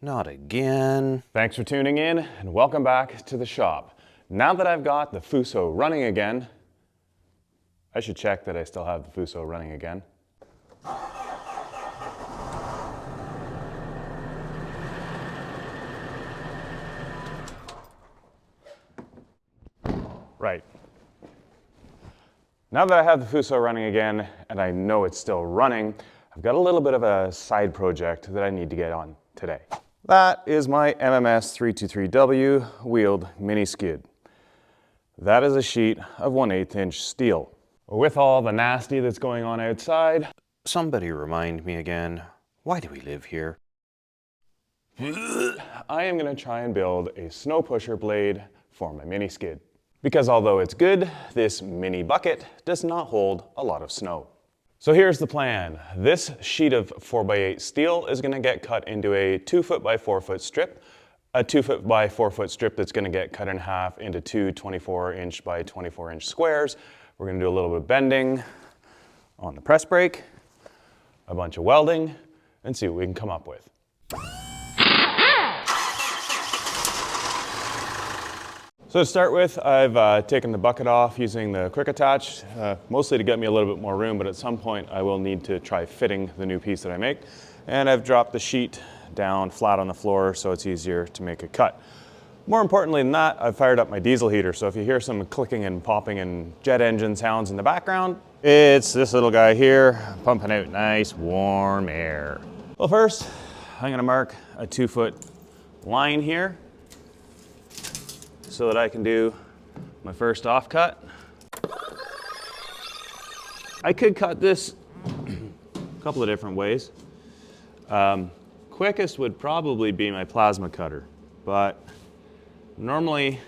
Not again. Thanks for tuning in and welcome back to the shop. Now that I've got the Fuso running again, I should check that I still have the Fuso running again. Right. Now that I have the Fuso running again and I know it's still running, I've got a little bit of a side project that I need to get on today. That is my MMS 323W wheeled mini skid. That is a sheet of 1/8 inch steel. With all the nasty that's going on outside, Somebody remind me again, why do we live here? I am going to try and build a snow pusher blade for my mini skid. Because although it's good, this mini bucket does not hold a lot of snow. So here's the plan. This sheet of 4x8 steel is going to get cut into a 2 foot by 4 foot strip, a 2 foot by 4 foot strip that's going to get cut in half into two 24 inch by 24 inch squares. We're going to do a little bit of bending on the press brake, a bunch of welding, and see what we can come up with. So to start with, I've taken the bucket off using the quick attach, mostly to get me a little bit more room, but at some point I will need to try fitting the new piece that I make. And I've dropped the sheet down flat on the floor so it's easier to make a cut. More importantly than that, I've fired up my diesel heater, so if you hear some clicking and popping and jet engine sounds in the background, it's this little guy here pumping out nice warm air. Well, first I'm gonna mark a 2 foot line here so that I can do my first offcut. I could cut this a couple of different ways. Quickest would probably be my plasma cutter, but normally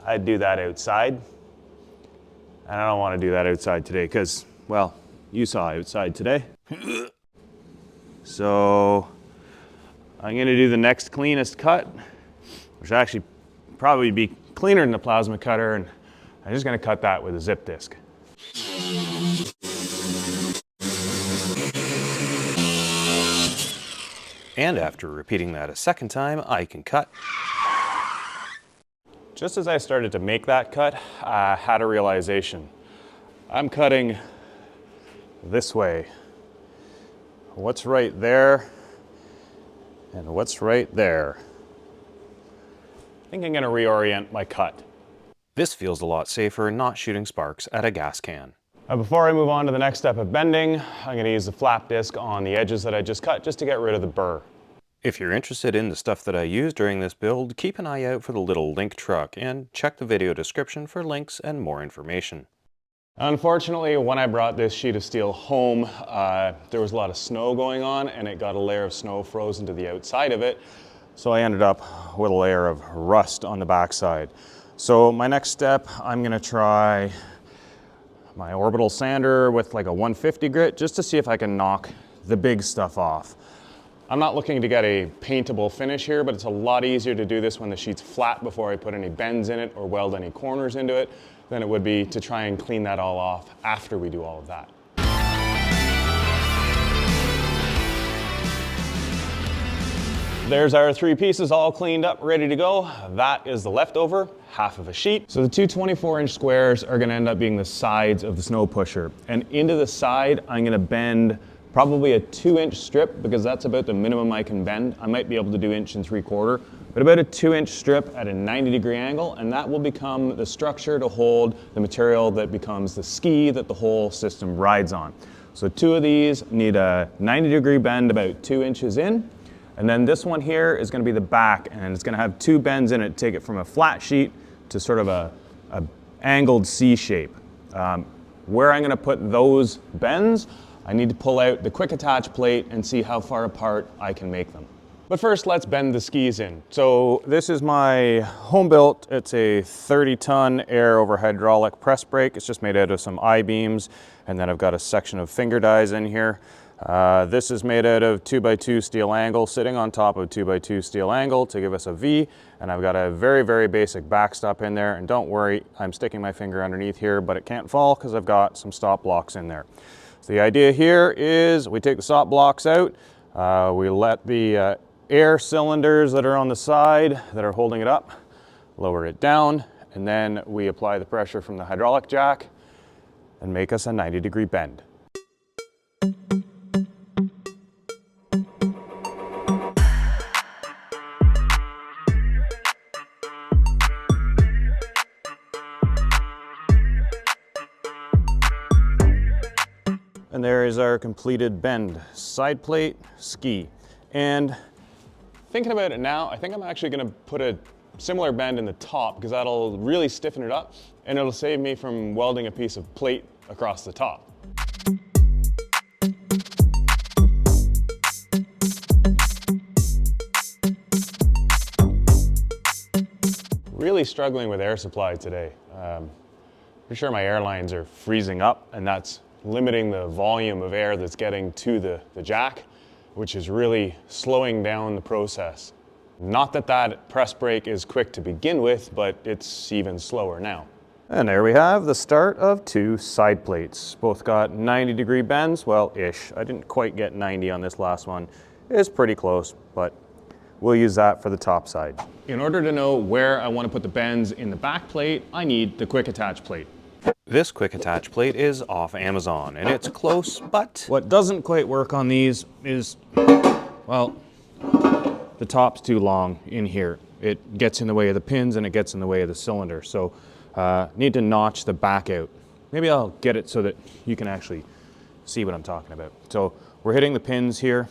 I'd do that outside. And I don't want to do that outside today because, well, you saw outside today. So I'm gonna do the next cleanest cut, which actually probably be cleaner than the plasma cutter, and I'm just going to cut that with a zip disc. And after repeating that a second time, I can cut. Just as I started to make that cut, I had a realization. I'm cutting this way. What's right there and what's right there? I think I'm going to reorient my cut. This feels a lot safer not shooting sparks at a gas can. Before I move on to the next step of bending, I'm going to use the flap disc on the edges that I just cut just to get rid of the burr. If you're interested in the stuff that I use during this build, keep an eye out for the little link truck and check the video description for links and more information. Unfortunately, when I brought this sheet of steel home, there was a lot of snow going on and it got a layer of snow frozen to the outside of it. So I ended up with a layer of rust on the backside. So my next step, I'm gonna try my orbital sander with like a 150 grit just to see if I can knock the big stuff off. I'm not looking to get a paintable finish here, but it's a lot easier to do this when the sheet's flat before I put any bends in it or weld any corners into it than it would be to try and clean that all off after we do all of that. There's our 3 pieces all cleaned up, ready to go. That is the leftover, half of a sheet. So the two 24 inch squares are gonna end up being the sides of the snow pusher. And into the side, I'm gonna bend probably a 2 inch strip because that's about the minimum I can bend. I might be able to do 1 3/4, but about a 2 inch strip at a 90-degree angle, and that will become the structure to hold the material that becomes the ski that the whole system rides on. So 2 of these need a 90-degree bend about 2 inches in. And then this one here is going to be the back, and it's going to have 2 bends in it to take it from a flat sheet to sort of a angled C shape. Where I'm going to put those bends, I need to pull out the quick attach plate and see how far apart I can make them. But first, let's bend the skis in. So this is my home built, it's a 30-ton air over hydraulic press brake. It's just made out of some I-beams, and then I've got a section of finger dies in here. This is made out of 2x2 steel angle sitting on top of 2x2 steel angle to give us a V, and I've got a very, very basic backstop in there, and don't worry, I'm sticking my finger underneath here, but it can't fall because I've got some stop blocks in there. So the idea here is we take the stop blocks out, we let the air cylinders that are on the side that are holding it up, lower it down, and then we apply the pressure from the hydraulic jack and make us a 90-degree bend. And there is our completed bend. Side plate, ski. And thinking about it now, I think I'm actually gonna put a similar bend in the top because that'll really stiffen it up and it'll save me from welding a piece of plate across the top. Really struggling with air supply today. Pretty sure my airlines are freezing up and that's limiting the volume of air that's getting to the jack, which is really slowing down the process. Not that that press brake is quick to begin with, but it's even slower now. And there we have the start of two side plates. Both got 90-degree bends, well, ish. I didn't quite get 90 on this last one. It's pretty close, but we'll use that for the top side. In order to know where I want to put the bends in the back plate, I need the quick attach plate. This quick attach plate is off Amazon and it's close, but what doesn't quite work on these is, well, the top's too long in here. It gets in the way of the pins and it gets in the way of the cylinder. So need to notch the back out. Maybe I'll get it so that you can actually see what I'm talking about. So we're hitting the pins here.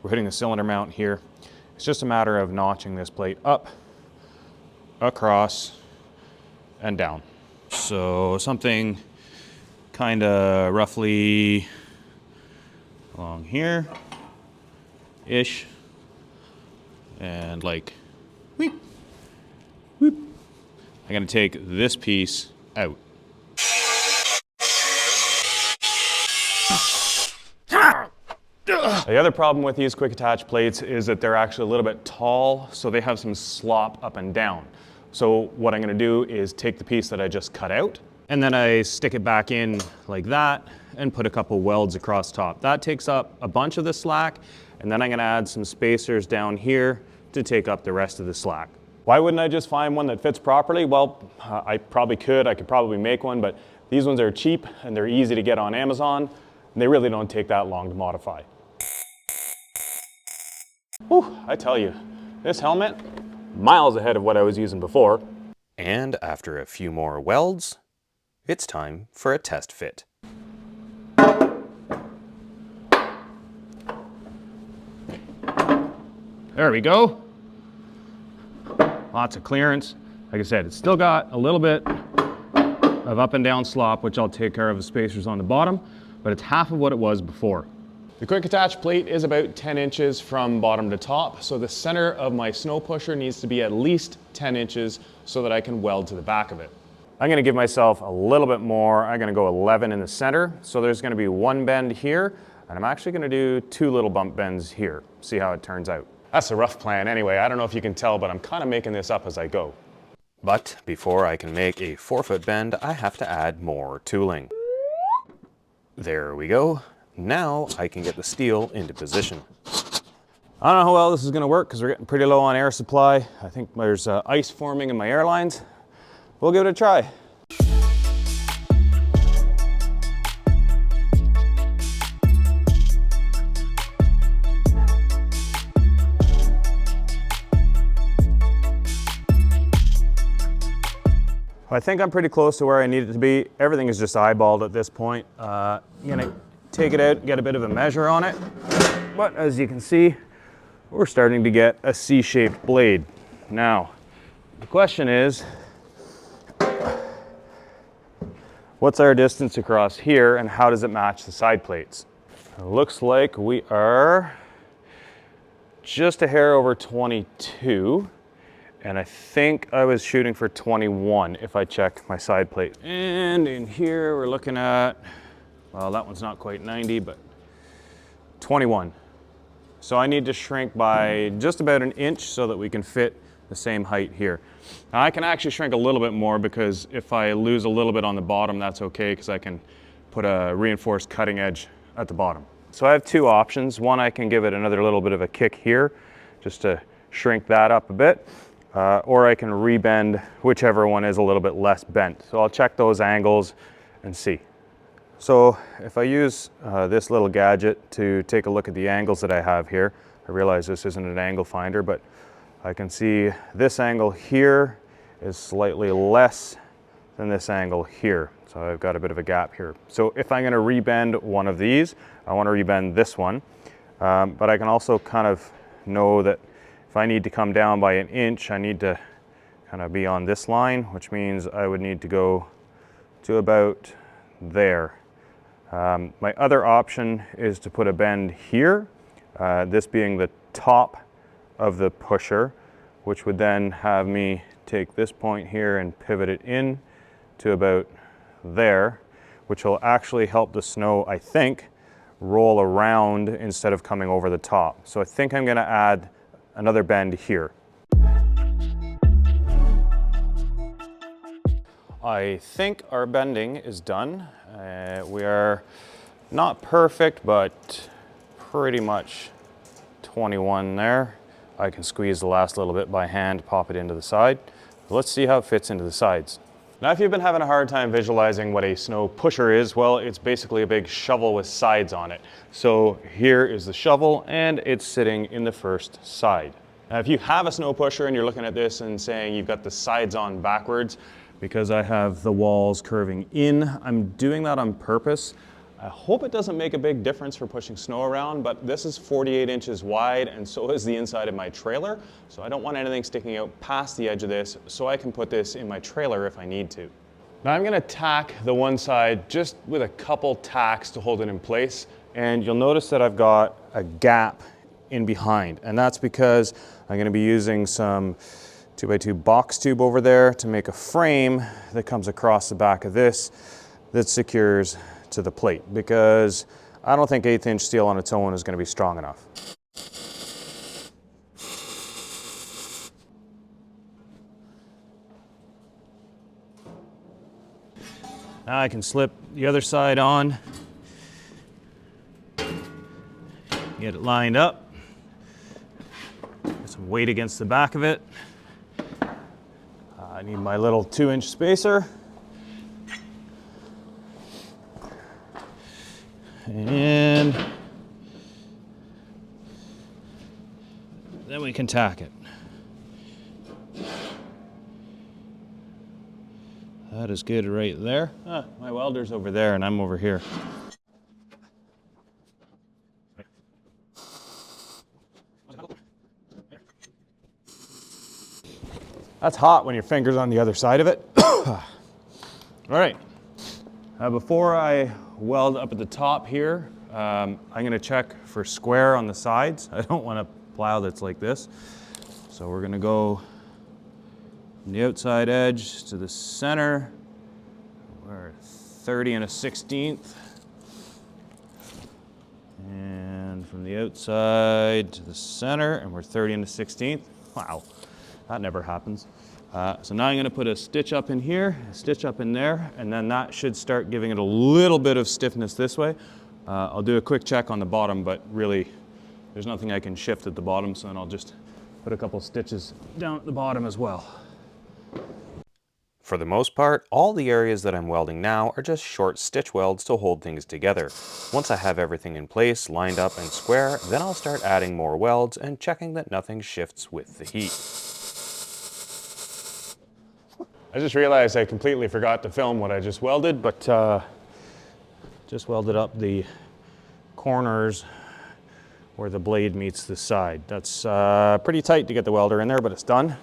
We're hitting the cylinder mount here. It's just a matter of notching this plate up, across, and down. So something kind of roughly along here-ish. And like, whoop, whoop. I'm gonna take this piece out. The other problem with these quick attach plates is that they're actually a little bit tall, so they have some slop up and down. So what I'm gonna do is take the piece that I just cut out, and then I stick it back in like that, and put a couple welds across top. That takes up a bunch of the slack, and then I'm gonna add some spacers down here to take up the rest of the slack. Why wouldn't I just find one that fits properly? Well, I probably could. I could probably make one, but these ones are cheap and they're easy to get on Amazon, and they really don't take that long to modify. Whew, I tell you, this helmet, miles ahead of what I was using before. And after a few more welds, it's time for a test fit. There we go. Lots of clearance. Like I said, it's still got a little bit of up and down slop, which I'll take care of the spacers on the bottom, but it's half of what it was before. The quick attach plate is about 10 inches from bottom to top, so the center of my snow pusher needs to be at least 10 inches so that I can weld to the back of it. I'm gonna give myself a little bit more. I'm gonna go 11 in the center, so there's gonna be one bend here, and I'm actually gonna do two little bump bends here. See how it turns out. That's a rough plan anyway. I don't know if you can tell, but I'm kind of making this up as I go. But before I can make a 4-foot bend, I have to add more tooling. There we go. Now I can get the steel into position. I don't know how well this is gonna work because we're getting pretty low on air supply. I think there's ice forming in my airlines. We'll give it a try. I think I'm pretty close to where I need it to be. Everything is just eyeballed at this point. I'm gonna take it out, get a bit of a measure on it. But as you can see, we're starting to get a C-shaped blade. Now, the question is, what's our distance across here and how does it match the side plates? It looks like we are just a hair over 22. And I think I was shooting for 21 if I check my side plate. And in here we're looking at, well, that one's not quite 90, but 21. So I need to shrink by just about an inch so that we can fit the same height here. Now I can actually shrink a little bit more because if I lose a little bit on the bottom, that's okay because I can put a reinforced cutting edge at the bottom. So I have two options. One, I can give it another little bit of a kick here, just to shrink that up a bit, or I can rebend whichever one is a little bit less bent. So I'll check those angles and see. So if I use this little gadget to take a look at the angles that I have here, I realize this isn't an angle finder, but I can see this angle here is slightly less than this angle here. So I've got a bit of a gap here. So if I'm going to rebend one of these, I want to rebend this one. But I can also kind of know that if I need to come down by 1 inch, I need to kind of be on this line, which means I would need to go to about there. My other option is to put a bend here, this being the top of the pusher, which would then have me take this point here and pivot it in to about there, which will actually help the snow, I think, roll around instead of coming over the top. So I think I'm going to add another bend here. I think our bending is done. We are not perfect, but pretty much 21 there. I can squeeze the last little bit by hand, pop it into the side. Let's see how it fits into the sides. Now, if you've been having a hard time visualizing what a snow pusher is, well, it's basically a big shovel with sides on it. So here is the shovel, and it's sitting in the first side. Now, if you have a snow pusher and you're looking at this and saying you've got the sides on backwards, because I have the walls curving in, I'm doing that on purpose. I hope it doesn't make a big difference for pushing snow around, but this is 48 inches wide, and so is the inside of my trailer. So I don't want anything sticking out past the edge of this, so I can put this in my trailer if I need to. Now I'm gonna tack the one side just with a couple tacks to hold it in place. And you'll notice that I've got a gap in behind, and that's because I'm gonna be using some 2x2 box tube over there to make a frame that comes across the back of this that secures to the plate, because I don't think 1/8 inch steel on its own is going to be strong enough. Now I can slip the other side on, get it lined up, get some weight against the back of it. I need my little 2-inch spacer. And then we can tack it. That is good right there. My welder's over there and I'm over here. That's hot when your finger's on the other side of it. All right. Before I weld up at the top here, I'm going to check for square on the sides. I don't want a plow that's like this. So we're going to go from the outside edge to the center. We're 30 1/16. And from the outside to the center, and we're 30 1/16. Wow, that never happens. So now I'm going to put a stitch up in here, a stitch up in there, and then that should start giving it a little bit of stiffness this way. I'll do a quick check on the bottom, but really there's nothing I can shift at the bottom, so then I'll just put a couple stitches down at the bottom as well. For the most part, all the areas that I'm welding now are just short stitch welds to hold things together. Once I have everything in place, lined up and square, then I'll start adding more welds and checking that nothing shifts with the heat. I just realized I completely forgot to film what I just welded, but Just welded up the corners where the blade meets the side. That's pretty tight to get the welder in there, but it's done.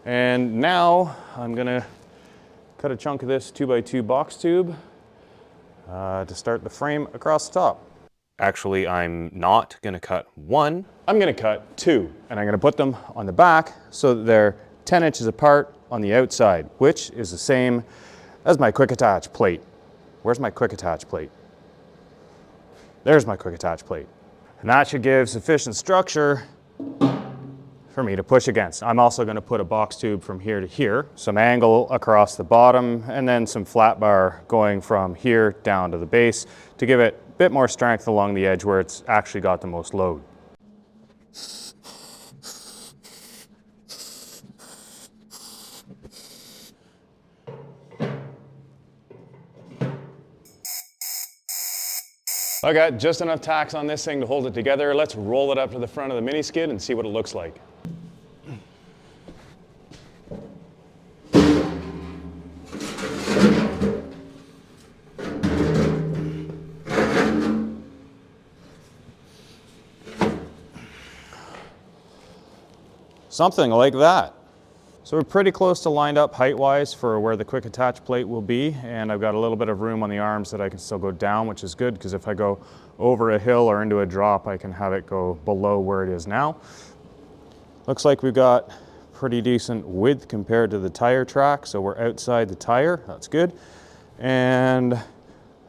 And now I'm gonna cut a chunk of this 2x2 box tube to start the frame across the top. Actually, I'm not gonna cut one. I'm gonna cut 2. And I'm gonna put them on the back so that they're 10 inches apart on the outside, which is the same as my quick attach plate. Where's my quick attach plate? There's my quick attach plate. And that should give sufficient structure for me to push against. I'm also going to put a box tube from here to here, some angle across the bottom, and then some flat bar going from here down to the base to give it bit more strength along the edge where it's actually got the most load. I got just enough tacks on this thing to hold it together. Let's roll it up to the front of the mini skid and see what it looks like. Something like that. So we're pretty close to lined up height-wise for where the quick attach plate will be, and I've got a little bit of room on the arms that I can still go down, which is good, because if I go over a hill or into a drop, I can have it go below where it is now. Looks like we've got pretty decent width compared to the tire track, so we're outside the tire, that's good. And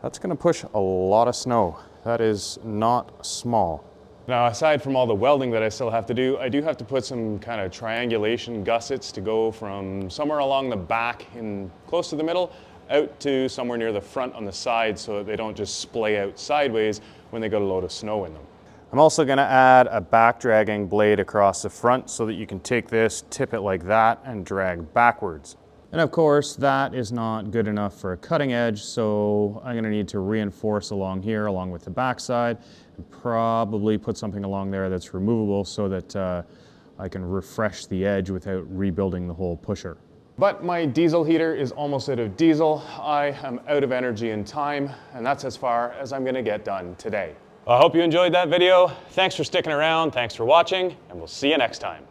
that's gonna push a lot of snow. That is not small. Now, aside from all the welding that I still have to do, I do have to put some kind of triangulation gussets to go from somewhere along the back in close to the middle out to somewhere near the front on the side so that they don't just splay out sideways when they got a load of snow in them. I'm also gonna add a back dragging blade across the front so that you can take this, tip it like that, and drag backwards. And of course, that is not good enough for a cutting edge, so I'm gonna need to reinforce along here, along with the backside, and probably put something along there that's removable so that I can refresh the edge without rebuilding the whole pusher. But my diesel heater is almost out of diesel. I am out of energy and time, and that's as far as I'm gonna get done today. I hope you enjoyed that video. Thanks for sticking around, thanks for watching, and we'll see you next time.